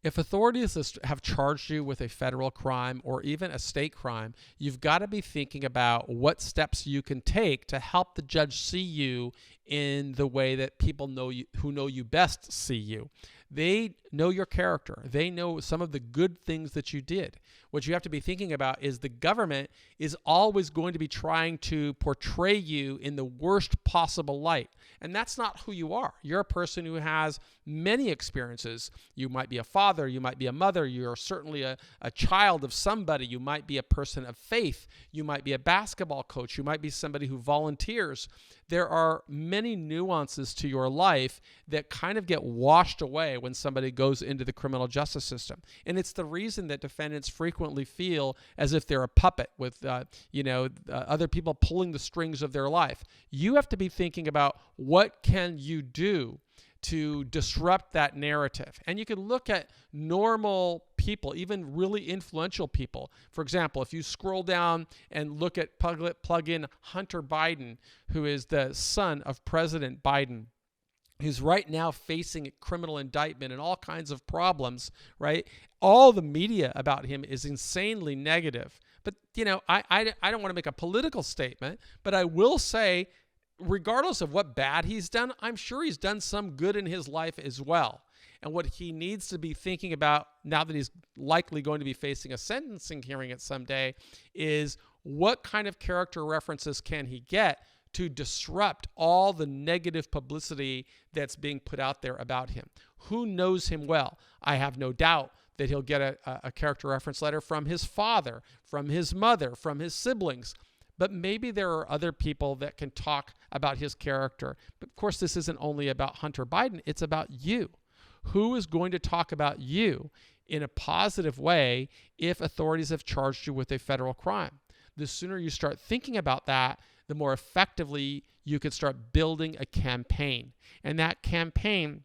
If authorities have charged you with a federal crime or even a state crime, you've got to be thinking about what steps you can take to help the judge see you in the way that people know you, who know you best, see you. They know your character. They know some of the good things that you did. What you have to be thinking about is the government is always going to be trying to portray you in the worst possible light. And that's not who you are. You're a person who has many experiences. You might be a father. You might be a mother. You're certainly a child of somebody. You might be a person of faith. You might be a basketball coach. You might be somebody who volunteers. There are many nuances to your life that kind of get washed away when somebody goes into the criminal justice system. And it's the reason that defendants frequently feel as if they're a puppet with, other people pulling the strings of their life. You have to be thinking about what can you do to disrupt that narrative. And you can look at normal people, even really influential people. For example, if you scroll down and look at plug in Hunter Biden, who is the son of President Biden, who's right now facing a criminal indictment and all kinds of problems, right? All the media about him is insanely negative. But, I don't want to make a political statement, but I will say, regardless of what bad he's done, I'm sure he's done some good in his life as well. And what he needs to be thinking about now that he's likely going to be facing a sentencing hearing at some day is what kind of character references can he get to disrupt all the negative publicity that's being put out there about him. Who knows him well? I have no doubt that he'll get a character reference letter from his father, from his mother, from his siblings. But maybe there are other people that can talk about his character. But of course, this isn't only about Hunter Biden. It's about you. Who is going to talk about you in a positive way if authorities have charged you with a federal crime? The sooner you start thinking about that, the more effectively you can start building a campaign. And that campaign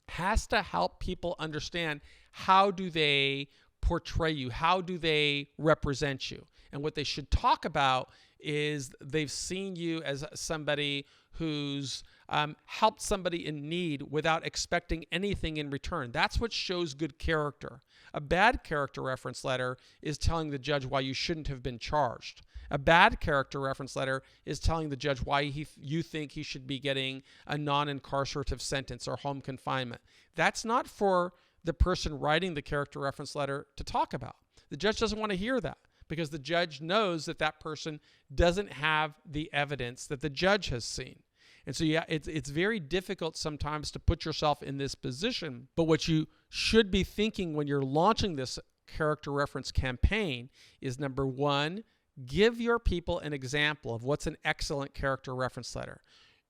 has to help people understand, how do they portray you? How do they represent you? And what they should talk about is they've seen you as somebody who's helped somebody in need without expecting anything in return. That's what shows good character. A bad character reference letter is telling the judge why you shouldn't have been charged. A bad character reference letter is telling the judge why you think he should be getting a non-incarcerative sentence or home confinement. That's not for the person writing the character reference letter to talk about. The judge doesn't want to hear that, because the judge knows that that person doesn't have the evidence that the judge has seen. And so, it's very difficult sometimes to put yourself in this position. But what you should be thinking when you're launching this character reference campaign is, number one, give your people an example of what's an excellent character reference letter.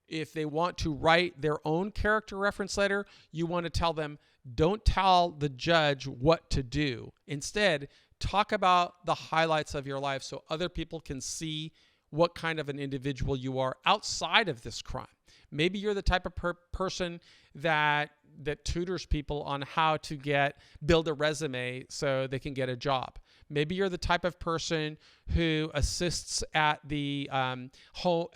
If they want to write their own character reference letter, you want to tell them, don't tell the judge what to do. Instead, talk about the highlights of your life so other people can see what kind of an individual you are outside of this crime. Maybe you're the type of person that tutors people on how to build a resume so they can get a job. Maybe you're the type of person who assists at the home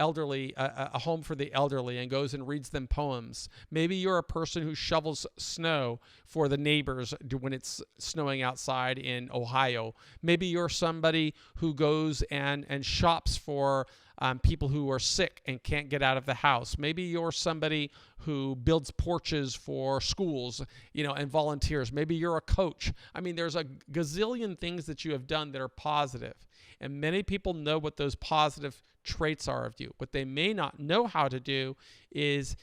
for the elderly and goes and reads them poems. Maybe you're a person who shovels snow for the neighbors when it's snowing outside in Ohio. Maybe you're somebody who goes and shops for people who are sick and can't get out of the house. Maybe you're somebody who builds porches for schools, and volunteers. Maybe you're a coach. I mean, there's a gazillion things that you have done that are positive. And many people know what those positive traits are of you. What they may not know how to do is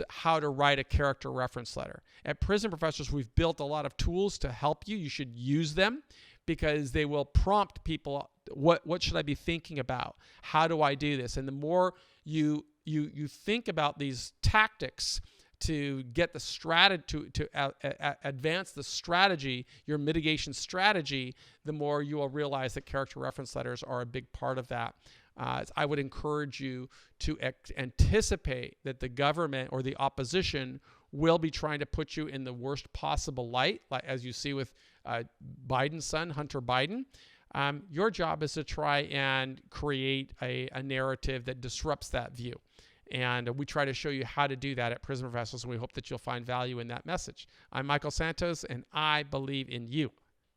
how to write a character reference letter. At Prison Professors, we've built a lot of tools to help you. You should use them, because they will prompt people, what should I be thinking about? How do I do this? And the more you think about these tactics to get the strategy, to advance the strategy, your mitigation strategy, the more you will realize that character reference letters are a big part of that. I would encourage you to anticipate that the government or the opposition will be trying to put you in the worst possible light, like as you see with Biden's son, Hunter Biden. Your job is to try and create a narrative that disrupts that view. And we try to show you how to do that at Prison Professionals, and we hope that you'll find value in that message. I'm Michael Santos, and I believe in you.